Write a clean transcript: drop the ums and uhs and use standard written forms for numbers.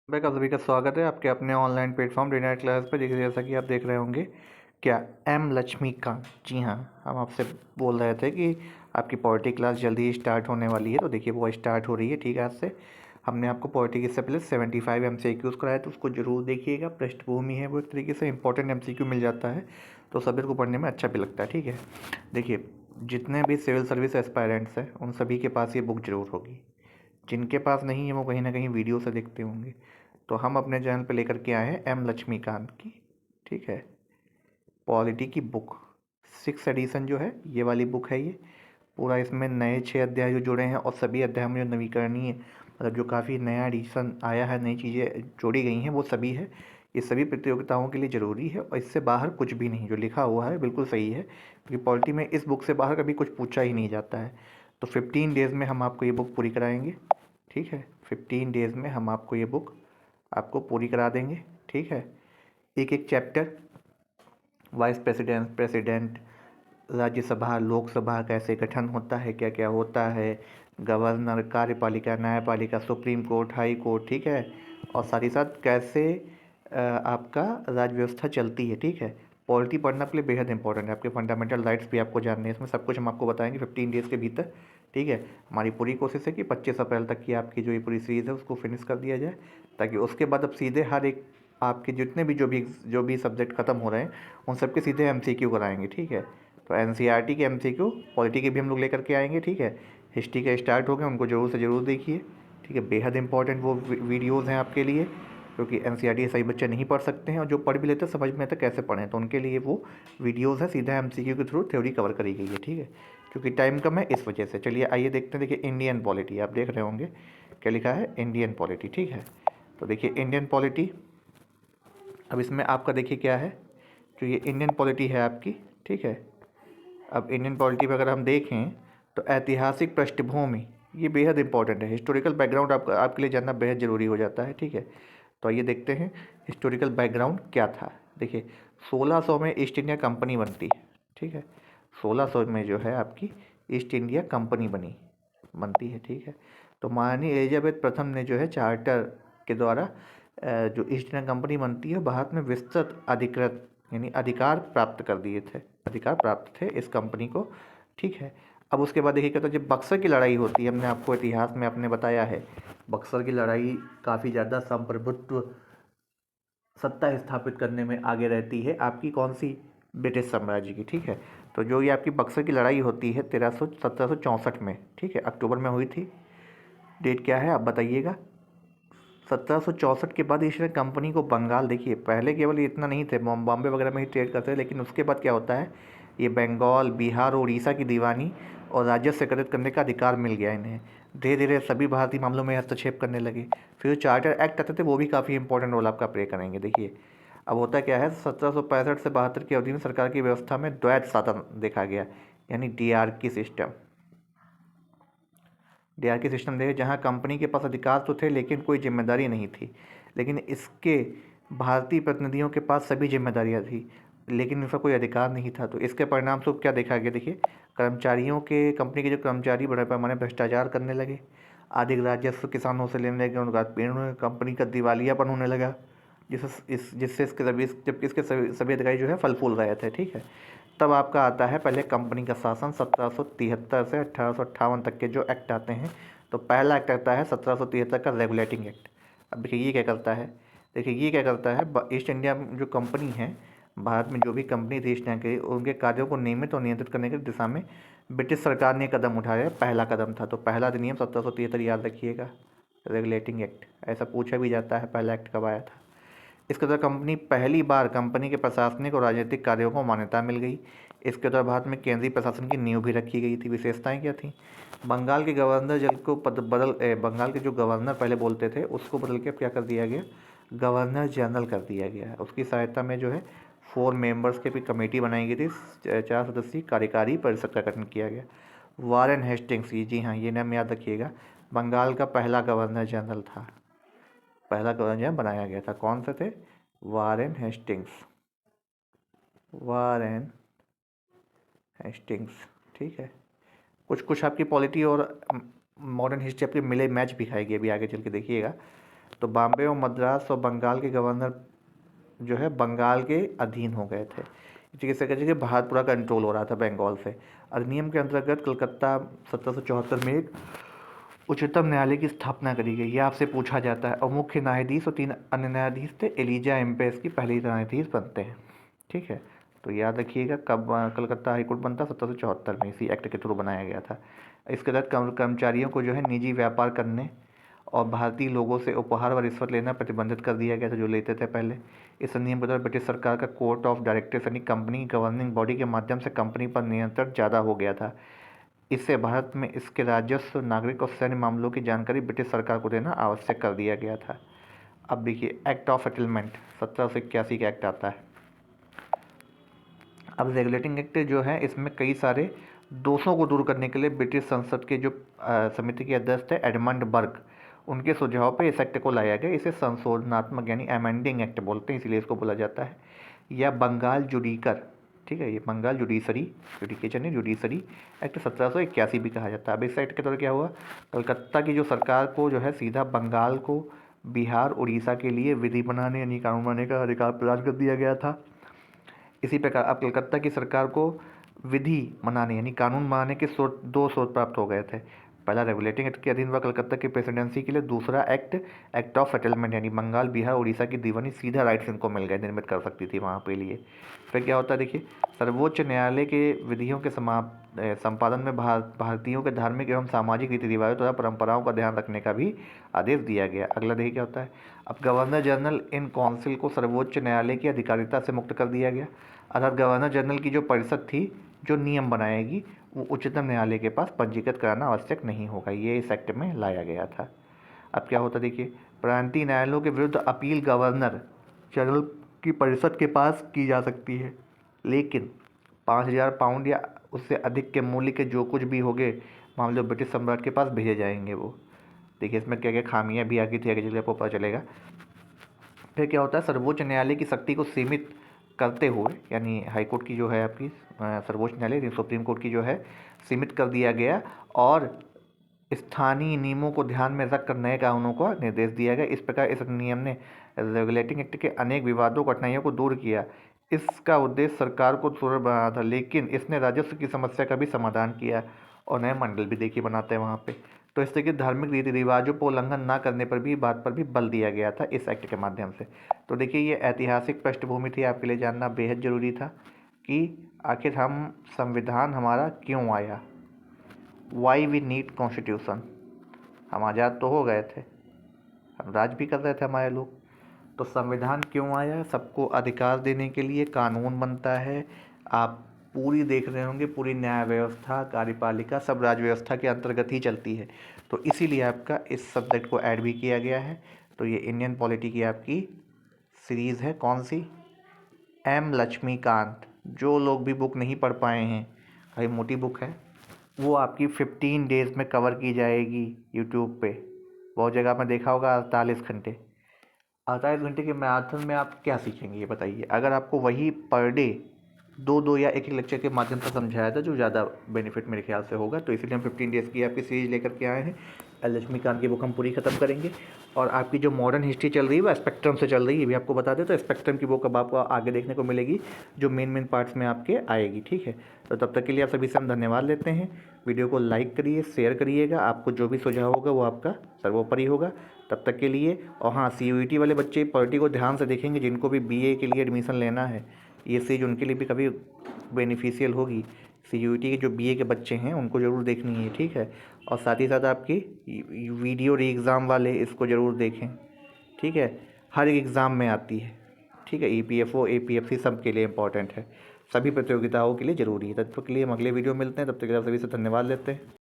Back आप सभी का स्वागत है आपके अपने online platform D night class पर। देखिए, जैसा कि आप देख रहे होंगे, क्या एम लक्ष्मीकांत, जी हाँ, हम आपसे बोल रहे थे कि आपकी पॉलिटी क्लास जल्दी ही स्टार्ट होने वाली है। तो देखिए, वो स्टार्ट हो रही है। ठीक है, आज से हमने आपको पॉलिटी के इससे पहले 75 MCQs कराया, तो उसको जरूर देखिएगा। पृष्ठभूमि है वो, एक तरीके से इंपॉर्टेंट MCQ मिल जाता है, तो सभी को पढ़ने में अच्छा भी लगता है। ठीक है, देखिए, जितने भी सिविल सर्विस एस्पायरेंट्स हैं उन सभी के पास ये बुक जरूर होगी। जिनके पास नहीं है वो कहीं ना कहीं वीडियो से देखते होंगे। तो हम अपने चैनल पे लेकर के आए हैं एम लक्ष्मीकांत की, ठीक है, पॉलिटी की बुक। 6th एडिशन जो है, ये वाली बुक है। ये पूरा, इसमें नए 6 अध्याय जो जुड़े हैं और सभी अध्याय में जो नवीकरणीय, मतलब जो काफ़ी नया एडिशन आया है, नई चीज़ें जोड़ी गई हैं, वो सभी है। ये सभी प्रतियोगिताओं के लिए ज़रूरी है और इससे बाहर कुछ भी नहीं। जो लिखा हुआ है बिल्कुल सही है, क्योंकि पॉलिटी में इस बुक से बाहर कभी कुछ पूछा ही नहीं जाता है। तो 15 डेज़ में हम आपको ये बुक पूरी कराएंगे। ठीक है, 15 डेज़ में हम आपको ये बुक आपको पूरी करा देंगे। ठीक है, एक एक chapter, vice president, president, Rajya Sabha, Lok Sabha कैसे गठन होता है, क्या क्या होता है, गवर्नर, कार्यपालिका, न्यायपालिका, सुप्रीम कोर्ट, हाई कोर्ट, ठीक है, और साथ ही साथ कैसे आपका राज्य व्यवस्था चलती है। ठीक है, पॉलिटी पढ़ना के लिए बेहद इंपॉर्टेंट है। आपके फंडामेंटल राइट्स भी आपको जानने हैं, इसमें सब कुछ हम आपको बताएंगे 15 डेज़ के भीतर। ठीक है, हमारी पूरी कोशिश है कि 25 अप्रैल तक की आपकी जो ये पूरी सीरीज़ है उसको फिनिश कर दिया जाए, ताकि उसके बाद अब सीधे हर एक आपके जितने भी जो भी सब्जेक्ट ख़त्म हो रहे हैं उन सब के सीधे MCQ कराएंगे। ठीक है, तो NCERT के MCQ, पॉलिटी के भी हम लोग लेकर के आएंगे। ठीक है, हिस्ट्री के स्टार्ट हो गए, उनको ज़रूर से ज़रूर देखिए। ठीक है, बेहद इंपॉर्टेंट वो वीडियोज़ हैं आपके लिए, क्योंकि NCERT सही बच्चे नहीं पढ़ सकते हैं, और जो पढ़ भी लेते हैं समझ में आता है कैसे पढ़ें, तो उनके लिए वो वीडियोज़ हैं। सीधा MCQ के थ्रू थ्योरी कवर करी गई है। ठीक है, क्योंकि टाइम कम है इस वजह से। चलिए आइए देखते हैं। देखिए, इंडियन पॉलिटी आप देख रहे होंगे, क्या लिखा है, इंडियन पॉलिटी। ठीक है, तो देखिए इंडियन पॉलिटी, अब इसमें आपका देखिए क्या है, जो ये इंडियन पॉलिटी है आपकी। ठीक है, अब इंडियन पॉलिटी में अगर हम देखें तो ऐतिहासिक पृष्ठभूमि ये बेहद इंपॉर्टेंट है। हिस्टोरिकल बैकग्राउंड आपके लिए जानना बेहद ज़रूरी हो जाता है। ठीक है, तो आइए देखते हैं हिस्टोरिकल बैकग्राउंड क्या था। देखिए, 1600 में ईस्ट इंडिया कंपनी बनती है। ठीक है, 1600 में जो है आपकी ईस्ट इंडिया कंपनी बनती है। ठीक है, तो महारानी एलिजाबेथ प्रथम ने जो है चार्टर के द्वारा जो ईस्ट इंडिया कंपनी बनती है, भारत में विस्तृत अधिकृत यानी अधिकार प्राप्त कर दिए थे, अधिकार प्राप्त थे इस कंपनी को। ठीक है, अब उसके बाद देखिए क्या होता है, जब बक्सर की लड़ाई होती है, हमने आपको इतिहास में आपने बताया है, बक्सर की लड़ाई काफ़ी ज़्यादा संप्रभुत्व सत्ता स्थापित करने में आगे रहती है आपकी कौन सी, ब्रिटिश साम्राज्य की। ठीक है, तो जो ये आपकी बक्सर की लड़ाई होती है 1764 में, ठीक है, अक्टूबर में हुई थी। डेट क्या है आप बताइएगा। 1764 के बाद ईस्ट इंडिया कंपनी को बंगाल, देखिए पहले केवल ये इतना नहीं थे, बॉम्बे वगैरह में ही ट्रेड करते थे, लेकिन उसके बाद क्या होता है, ये बंगाल, बिहार और उड़ीसा की दीवानी और राजस्व एकत्रित करने का अधिकार मिल गया इन्हें। धीरे धीरे सभी भारतीय मामलों में हस्तक्षेप करने लगे। फिर जो चार्टर एक्ट आते थे वो भी काफ़ी इंपॉर्टेंट रोल आपका प्ले करेंगे। देखिए, अब होता क्या है, 1765 से 72 की अवधि में सरकार की व्यवस्था में द्वैत शासन देखा गया, यानी DRK सिस्टम। DRK सिस्टम देखे, जहाँ कंपनी के पास अधिकार तो थे लेकिन कोई जिम्मेदारी नहीं थी, लेकिन इसके भारतीय प्रतिनिधियों के पास सभी जिम्मेदारियाँ थी, लेकिन इनका कोई अधिकार नहीं था। तो इसके परिणाम स्वरूप क्या देखा गया, देखिए, कर्मचारियों के, कंपनी के जो कर्मचारी बड़े पैमाने पर भ्रष्टाचार करने लगे, अधिक राजस्व किसानों से लेने लगे, उनका कंपनी का दिवालियापन होने लगा, जिससे इसके सभी, जबकि इसके सभी अधिकारी जो है फल फूल रहे थे। ठीक है, तब आपका आता है पहले कंपनी का शासन 1773 से 1858 तक के जो एक्ट आते हैं। तो पहला एक्ट आता है 1773 का रेगुलेटिंग एक्ट। अब देखिए ये क्या करता है, देखिए ये क्या करता है, ईस्ट इंडिया जो कंपनी है, भारत में जो भी कंपनी थी ईस्ट इंडिया की, उनके कार्यों को नियमित और नियंत्रित करने की दिशा में ब्रिटिश सरकार ने कदम उठाया, पहला कदम था। तो पहला अधिनियम 1773 याद रखिएगा, रेगुलेटिंग एक्ट। ऐसा पूछा भी जाता है पहला एक्ट कब आया था। इसके द्वारा कंपनी, पहली बार कंपनी के प्रशासनिक और राजनीतिक कार्यों को मान्यता मिल गई। इसके द्वारा भारत में केंद्रीय प्रशासन की नींव भी रखी गई थी। विशेषताएं क्या थी, बंगाल के गवर्नर जल को बंगाल के जो गवर्नर पहले बोलते थे उसको बदल के क्या कर दिया गया, गवर्नर जनरल कर दिया गया। उसकी सहायता में जो है 4 मेंबर्स की भी कमेटी बनाई गई थी, 4 सदस्यीय कार्यकारी परिषद का गठन किया गया। वारेन हेस्टिंग्स, जी हाँ, ये नाम याद रखिएगा, बंगाल का पहला गवर्नर जनरल था, पहला गवर्नर बनाया गया था। कौन से थे, वारेन हेस्टिंग्स, वारेन हेस्टिंग्स। ठीक है, कुछ कुछ आपकी पॉलिटी और मॉडर्न हिस्ट्री आपकी मिले मैच भी खाएगी, अभी आगे चल के देखिएगा। तो बॉम्बे और मद्रास और बंगाल के गवर्नर जो है बंगाल के अधीन हो गए थे। इस तरीके से कह कि भारत पूरा कंट्रोल हो रहा था बंगाल से। अधिनियम के अंतर्गत कलकत्ता 1774 में एक उच्चतम न्यायालय की स्थापना करी गई। यह आपसे पूछा जाता है। और मुख्य न्यायाधीश और 3 अन्य न्यायाधीश थे। एलिजा एम्पेस की पहली न्यायाधीश बनते हैं। ठीक है, तो याद रखिएगा कब कलकत्ता हाईकोर्ट बनता 1774 में, इसी एक्ट के थ्रू बनाया गया था। इसके तहत कर्मचारियों को जो है निजी व्यापार करने और भारतीय लोगों से उपहार व रिश्वत लेना प्रतिबंधित कर दिया गया था, जो लेते थे पहले। इस नियम के तहत ब्रिटिश सरकार का कोर्ट ऑफ डायरेक्टर्स यानी कंपनी गवर्निंग बॉडी के माध्यम से कंपनी पर नियंत्रण ज़्यादा हो गया था। इससे भारत में इसके राजस्व, नागरिक और सैन्य मामलों की जानकारी ब्रिटिश सरकार को देना आवश्यक कर दिया गया था। अब देखिए एक्ट ऑफ सेटलमेंट 1781 का एक्ट आता है। अब रेगुलेटिंग एक्ट जो है इसमें कई सारे दोषों को दूर करने के लिए ब्रिटिश संसद के जो समिति के अध्यक्ष थे एडमंड बर्ग, उनके सुझाव पे इस एक्ट को लाया गया। इसे संशोधनात्मक यानी अमेंडिंग एक्ट बोलते हैं, इसीलिए इसको बोला जाता है। या बंगाल जुडिकर, ठीक है, ये बंगाल जुडिशरी जुडिकेशन जुडिशरी एक्ट 1781 भी कहा जाता है। अब इस एक्ट के तौर क्या हुआ, कलकत्ता की जो सरकार को जो है सीधा बंगाल को बिहार उड़ीसा के लिए विधि बनाने यानी कानून बनाने का अधिकार प्रदान कर दिया गया था। इसी प्रकार अब कलकत्ता की सरकार को विधि बनाने यानी कानून बनाने के दो स्रोत प्राप्त हो गए थे। पहला रेगुलेटिंग एक्ट के अधीन हुआ कलकत्ता की प्रेसिडेंसी के लिए, दूसरा एक्ट ऑफ सेटलमेंट यानी बंगाल बिहार उड़ीसा की दीवानी सीधा राइट्स इनको मिल गए, निर्मित कर सकती थी वहाँ पे लिए। फिर क्या होता है देखिए, सर्वोच्च न्यायालय के विधियों के संपादन में भारतीयों के धार्मिक एवं सामाजिक रीति रिवाजों तथा परंपराओं का ध्यान रखने का भी आदेश दिया गया। अगला देखिए क्या होता है, अब गवर्नर जनरल इन काउंसिल को सर्वोच्च न्यायालय की अधिकारिता से मुक्त कर दिया गया। अर्थात गवर्नर जनरल की जो परिषद थी जो नियम बनाएगी वो उच्चतम न्यायालय के पास पंजीकृत कराना आवश्यक नहीं होगा। ये इस एक्ट में लाया गया था। अब क्या होता देखिए, प्रांतीय न्यायालयों के विरुद्ध अपील गवर्नर जनरल की परिषद के पास की जा सकती है, लेकिन 5,000 पाउंड या उससे अधिक के मूल्य के जो कुछ भी होंगे मामले ब्रिटिश सम्राट के पास भेजे जाएंगे। वो देखिए इसमें क्या क्या खामियां भी आ गई थी, आगे चलिए आपको पता चलेगा। फिर क्या होता है, सर्वोच्च न्यायालय की शक्ति को सीमित करते हुए यानी हाईकोर्ट की जो है आपकी सर्वोच्च न्यायालय सुप्रीम कोर्ट की जो है सीमित कर दिया गया और स्थानीय नियमों को ध्यान में रखकर नए कानूनों को निर्देश दिया गया। इस प्रकार इस नियम ने रेगुलेटिंग एक्ट के अनेक विवादों कठिनाइयों को दूर किया। इसका उद्देश्य सरकार को सुदृढ़ बनाना था, लेकिन इसने राजस्व की समस्या का भी समाधान किया और नए मंडल भी देखिए बनाते हैं वहाँ पे। तो इस तरह के धार्मिक रीति रिवाजों को उल्लंघन ना करने पर भी बात पर भी बल दिया गया था इस एक्ट के माध्यम से। तो देखिए ये ऐतिहासिक पृष्ठभूमि थी, आपके लिए जानना बेहद ज़रूरी था कि आखिर हम संविधान हमारा क्यों आया, वाई वी नीड कॉन्स्टिट्यूशन। हम आज़ाद तो हो गए थे, हम राज भी कर रहे थे हमारे लोग, तो संविधान क्यों आया, सबको अधिकार देने के लिए कानून बनता है। आप पूरी देख रहे होंगे, पूरी न्याय व्यवस्था, कार्यपालिका सब राज व्यवस्था के अंतर्गत ही चलती है। तो इसीलिए आपका इस सब्जेक्ट को ऐड भी किया गया है। तो ये इंडियन पॉलिटी की आपकी सीरीज़ है, कौन सी, एम लक्ष्मीकांत। जो लोग भी बुक नहीं पढ़ पाए हैं, भाई मोटी बुक है, वो आपकी 15 डेज़ में कवर की जाएगी यूट्यूब पे। बहुत जगह आपने देखा होगा 48 घंटे। 48 घंटे के मैराथन में आप क्या सीखेंगे ये बताइए। अगर आपको वही पर डे 2-2 या एक लेक्चर के माध्यम से समझाया था, जो ज़्यादा बेनिफिट मेरे ख्याल से होगा। तो इसीलिए हम 15 डेज़ की आपकी सीरीज लेकर के आए हैं। लक्ष्मीकांत की बुक हम पूरी ख़त्म करेंगे। और आपकी जो मॉडर्न हिस्ट्री चल रही है वो स्पेक्ट्रम से चल रही है, ये भी आपको बता दें। तो स्पेक्ट्रम की बुक अब आपको आगे देखने को मिलेगी, जो मेन पार्ट्स में आपके आएगी। ठीक है, तो तब तक के लिए आप सभी से हम धन्यवाद लेते हैं। वीडियो को लाइक करिए, शेयर करिएगा। आपको जो भी सुझाव होगा वो आपका सर्वोपरि होगा। तब तक के लिए, और हाँ, CUET वाले बच्चे पॉलिटी को ध्यान से देखेंगे, जिनको भी BA के लिए एडमिशन लेना है, ये सीरीज उनके लिए भी कभी बेनिफिशियल होगी। CUET के जो BA के बच्चे हैं उनको ज़रूर देखनी है। ठीक है, और साथ ही साथ आपकी वीडियो री एग्ज़ाम वाले इसको ज़रूर देखें। ठीक है, हर एक एग्ज़ाम में आती है। ठीक है, EPFO APFC सब के लिए इम्पॉर्टेंट है, सभी प्रतियोगिताओं के लिए ज़रूरी है। तब तक के लिए हम अगले वीडियो मिलते हैं। तब तक के लिए आप सभी से धन्यवाद लेते हैं।